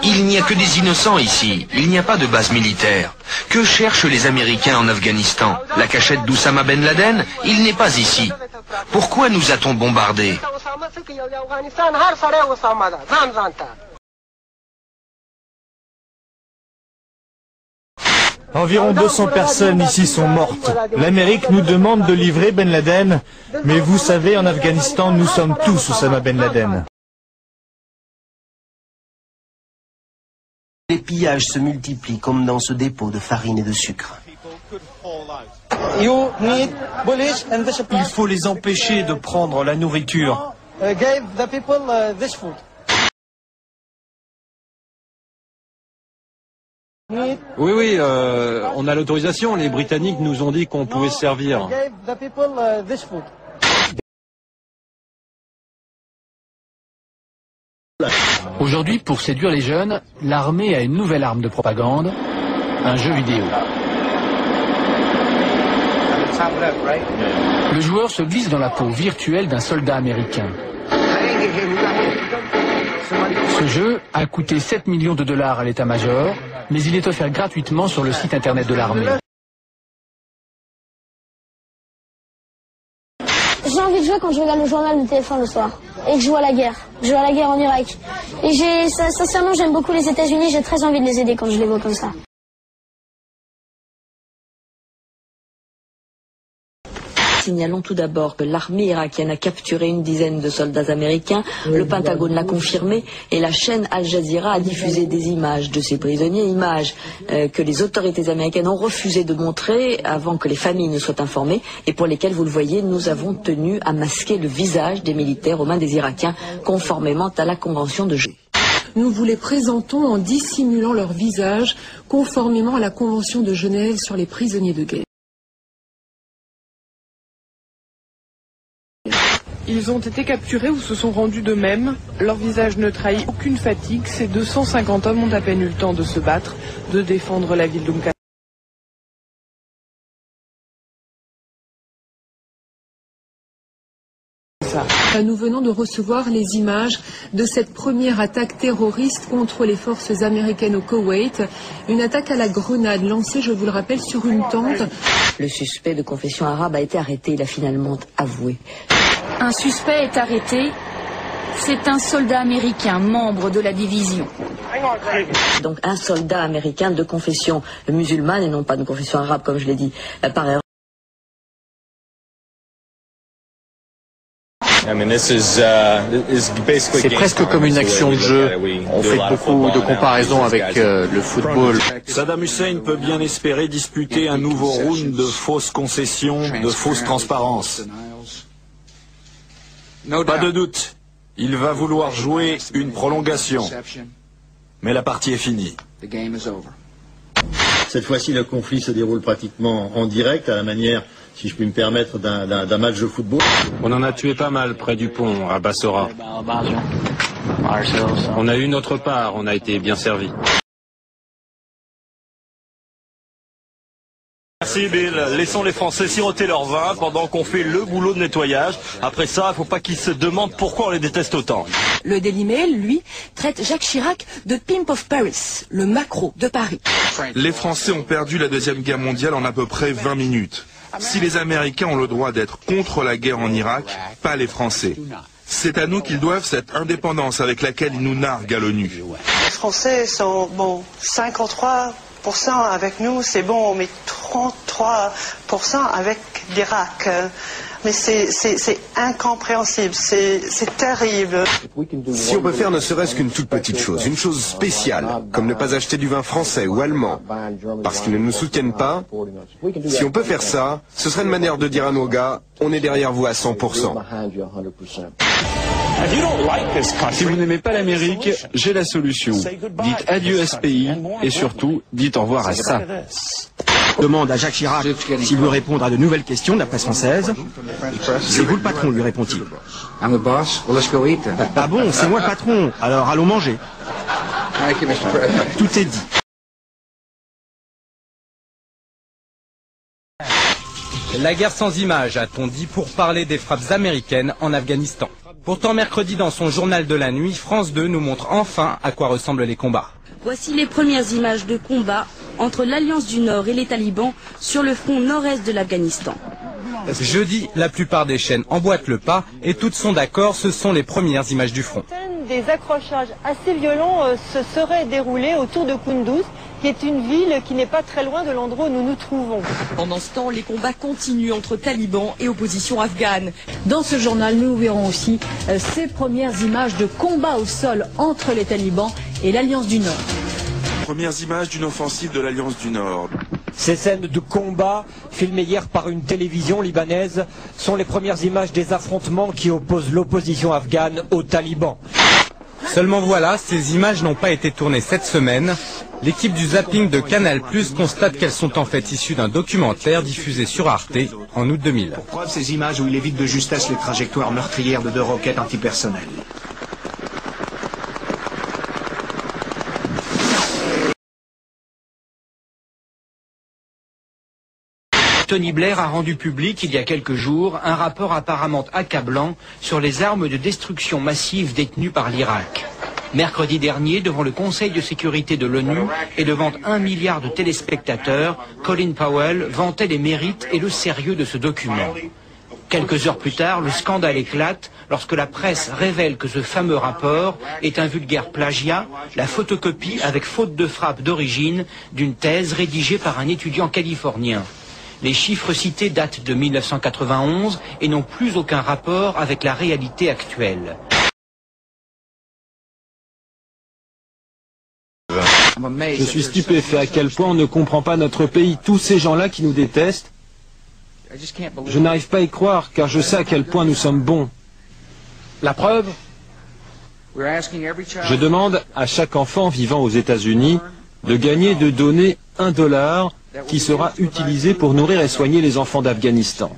Il n'y a que des innocents ici, il n'y a pas de base militaire. Que cherchent les Américains en Afghanistan? La cachette d'Oussama Ben Laden? Il n'est pas ici. Pourquoi nous a-t-on bombardés? Environ 200 personnes ici sont mortes. L'Amérique nous demande de livrer Ben Laden, mais vous savez, en Afghanistan, nous sommes tous Oussama Ben Laden. Les pillages se multiplient comme dans ce dépôt de farine et de sucre. Il faut les empêcher de prendre la nourriture. Oui, on a l'autorisation. Les Britanniques nous ont dit qu'on pouvait se servir. Aujourd'hui, pour séduire les jeunes, l'armée a une nouvelle arme de propagande, un jeu vidéo. Le joueur se glisse dans la peau virtuelle d'un soldat américain. Ce jeu a coûté 7 millions de dollars à l'état-major, mais il est offert gratuitement sur le site internet de l'armée. J'ai envie de jouer quand je regarde le journal de TF1 le soir et que je vois la guerre. Je vois la guerre en Irak. Et sincèrement, j'aime beaucoup les États-Unis, j'ai très envie de les aider quand je les vois comme ça. Signalons tout d'abord que l'armée irakienne a capturé une dizaine de soldats américains, le Pentagone l'a confirmé et la chaîne Al Jazeera a diffusé des images de ces prisonniers, images que les autorités américaines ont refusé de montrer avant que les familles ne soient informées et pour lesquelles, vous le voyez, nous avons tenu à masquer le visage des militaires aux mains des Irakiens conformément à la Convention de Genève. Nous vous les présentons en dissimulant leur visage conformément à la Convention de Genève sur les prisonniers de guerre. Ils ont été capturés ou se sont rendus d'eux-mêmes. Leur visage ne trahit aucune fatigue. Ces 250 hommes ont à peine eu le temps de se battre, de défendre la ville d'Umka. Nous venons de recevoir les images de cette première attaque terroriste contre les forces américaines au Koweït. Une attaque à la grenade lancée, je vous le rappelle, sur une tente. Le suspect de confession arabe a été arrêté. Il a finalement avoué. Un suspect est arrêté. C'est un soldat américain, membre de la division. Donc un soldat américain de confession musulmane et non pas de confession arabe, comme je l'ai dit par erreur. C'est presque comme une action de jeu. On fait beaucoup de comparaisons avec le football. Saddam Hussein peut bien espérer disputer un nouveau round de fausses concessions, de fausses transparences. Pas de doute, il va vouloir jouer une prolongation. Mais la partie est finie. Cette fois-ci, le conflit se déroule pratiquement en direct, à la manière, si je puis me permettre, d'un match de football. On en a tué pas mal près du pont, à Bassora. On a eu notre part, on a été bien servis. Merci Bill. Laissons les Français siroter leur vin pendant qu'on fait le boulot de nettoyage. Après ça, il ne faut pas qu'ils se demandent pourquoi on les déteste autant. Le Daily Mail, lui, traite Jacques Chirac de Pimp of Paris, le maquereau de Paris. Les Français ont perdu la Deuxième Guerre mondiale en à peu près 20 minutes. Si les Américains ont le droit d'être contre la guerre en Irak, pas les Français. C'est à nous qu'ils doivent cette indépendance avec laquelle ils nous narguent à l'ONU. Les Français sont, 53% avec nous, c'est bon, mais 33% avec l'Irak. Mais c'est incompréhensible, c'est terrible. Si on peut faire ne serait-ce qu'une toute petite chose, une chose spéciale, comme ne pas acheter du vin français ou allemand, parce qu'ils ne nous soutiennent pas, si on peut faire ça, ce serait une manière de dire à nos gars, on est derrière vous à 100%. Si vous n'aimez pas l'Amérique, j'ai la solution. Dites adieu à ce pays et surtout, dites au revoir à ça. Demande à Jacques Chirac s'il veut répondre à de nouvelles questions de la presse française. C'est vous le patron, lui répond-il. Ah bon, c'est moi le patron, alors allons manger. Tout est dit. La guerre sans images, a-t-on dit, pour parler des frappes américaines en Afghanistan. Pourtant, mercredi, dans son journal de la nuit, France 2 nous montre enfin à quoi ressemblent les combats. Voici les premières images de combat entre l'Alliance du Nord et les talibans sur le front nord-est de l'Afghanistan. Jeudi, la plupart des chaînes emboîtent le pas et toutes sont d'accord, ce sont les premières images du front. Des accrochages assez violents se seraient déroulés autour de Kunduz, qui est une ville qui n'est pas très loin de l'endroit où nous nous trouvons. Pendant ce temps, les combats continuent entre talibans et opposition afghane. Dans ce journal, nous verrons aussi ces premières images de combat au sol entre les talibans et l'Alliance du Nord. Premières images d'une offensive de l'Alliance du Nord. Ces scènes de combat, filmées hier par une télévision libanaise, sont les premières images des affrontements qui opposent l'opposition afghane aux talibans. Seulement voilà, ces images n'ont pas été tournées cette semaine. L'équipe du zapping de Canal+ constate qu'elles sont en fait issues d'un documentaire diffusé sur Arte en août 2000. Pour preuve, ces images où il évite de justesse les trajectoires meurtrières de 2 roquettes antipersonnelles. Tony Blair a rendu public il y a quelques jours un rapport apparemment accablant sur les armes de destruction massive détenues par l'Irak. Mercredi dernier, devant le Conseil de sécurité de l'ONU et devant 1 milliard de téléspectateurs, Colin Powell vantait les mérites et le sérieux de ce document. Quelques heures plus tard, le scandale éclate lorsque la presse révèle que ce fameux rapport est un vulgaire plagiat, la photocopie avec faute de frappe d'origine d'une thèse rédigée par un étudiant californien. Les chiffres cités datent de 1991 et n'ont plus aucun rapport avec la réalité actuelle. Je suis stupéfait à quel point on ne comprend pas notre pays, tous ces gens-là qui nous détestent. Je n'arrive pas à y croire, car je sais à quel point nous sommes bons. La preuve ? Je demande à chaque enfant vivant aux États-Unis de gagner et de donner $1 qui sera utilisé pour nourrir et soigner les enfants d'Afghanistan.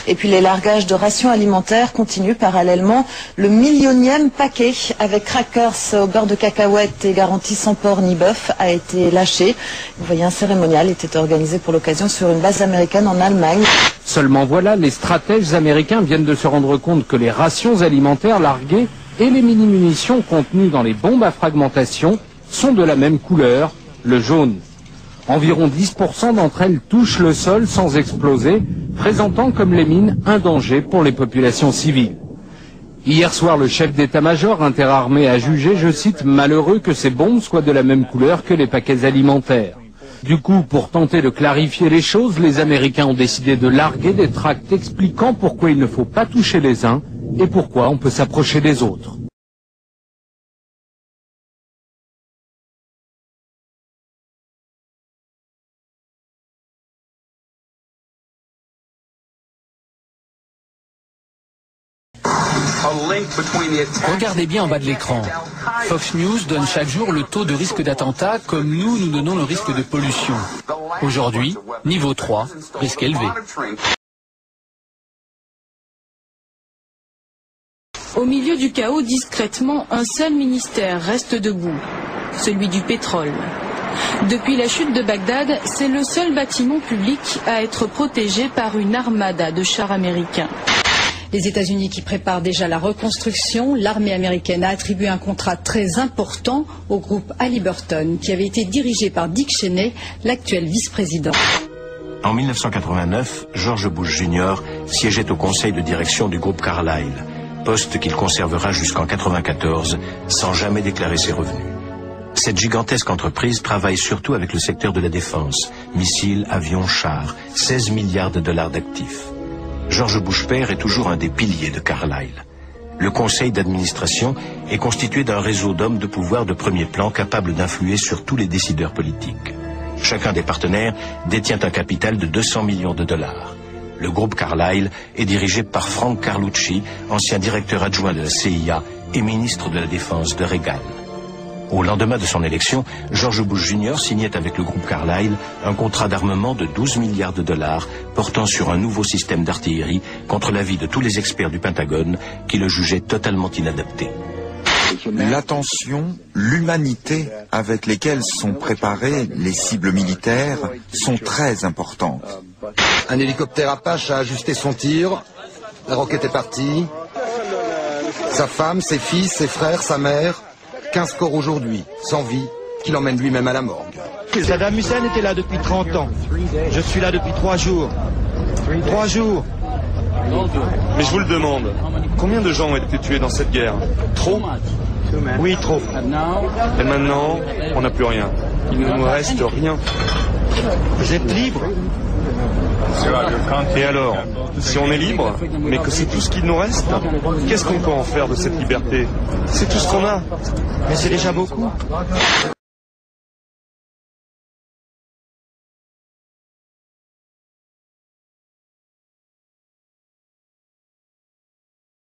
Et puis les largages de rations alimentaires continuent parallèlement. Le 1 000e paquet avec crackers au beurre de cacahuètes et garantie sans porc ni bœuf a été lâché. Vous voyez, un cérémonial était organisé pour l'occasion sur une base américaine en Allemagne. Seulement voilà, les stratèges américains viennent de se rendre compte que les rations alimentaires larguées et les mini-munitions contenues dans les bombes à fragmentation sont de la même couleur, le jaune. Environ 10% d'entre elles touchent le sol sans exploser, présentant comme les mines un danger pour les populations civiles. Hier soir, le chef d'état-major interarmé a jugé, je cite, « malheureux que ces bombes soient de la même couleur que les paquets alimentaires ». Du coup, pour tenter de clarifier les choses, les Américains ont décidé de larguer des tracts expliquant pourquoi il ne faut pas toucher les uns et pourquoi on peut s'approcher des autres. Regardez bien en bas de l'écran. Fox News donne chaque jour le taux de risque d'attentat comme nous donnons le risque de pollution. Aujourd'hui, niveau 3, risque élevé. Au milieu du chaos, discrètement, un seul ministère reste debout, celui du pétrole. Depuis la chute de Bagdad, c'est le seul bâtiment public à être protégé par une armada de chars américains. Les États-Unis qui préparent déjà la reconstruction, l'armée américaine a attribué un contrat très important au groupe Halliburton, qui avait été dirigé par Dick Cheney, l'actuel vice-président. En 1989, George Bush Jr. siégeait au conseil de direction du groupe Carlyle, poste qu'il conservera jusqu'en 1994 sans jamais déclarer ses revenus. Cette gigantesque entreprise travaille surtout avec le secteur de la défense, missiles, avions, chars, 16 milliards de dollars d'actifs. George Bush père est toujours un des piliers de Carlyle. Le conseil d'administration est constitué d'un réseau d'hommes de pouvoir de premier plan capables d'influer sur tous les décideurs politiques. Chacun des partenaires détient un capital de 200 millions de dollars. Le groupe Carlyle est dirigé par Frank Carlucci, ancien directeur adjoint de la CIA et ministre de la Défense de Reagan. Au lendemain de son élection, George Bush Jr. signait avec le groupe Carlyle un contrat d'armement de 12 milliards de dollars portant sur un nouveau système d'artillerie contre l'avis de tous les experts du Pentagone qui le jugeaient totalement inadapté. L'attention, l'humanité avec lesquelles sont préparées les cibles militaires sont très importantes. Un hélicoptère Apache a ajusté son tir. La roquette est partie. Sa femme, ses fils, ses frères, sa mère, 15 corps aujourd'hui, sans vie, qui l'emmènent lui-même à la morgue. Saddam Hussein était là depuis 30 ans. Je suis là depuis 3 jours. 3 jours. Mais je vous le demande, combien de gens ont été tués dans cette guerre? Trop? Oui, trop. Et maintenant, on n'a plus rien. Il ne nous reste rien. Vous êtes libre. Et alors, si on est libre, mais que c'est tout ce qu'il nous reste, qu'est-ce qu'on peut en faire de cette liberté? C'est tout ce qu'on a. Mais c'est déjà beaucoup.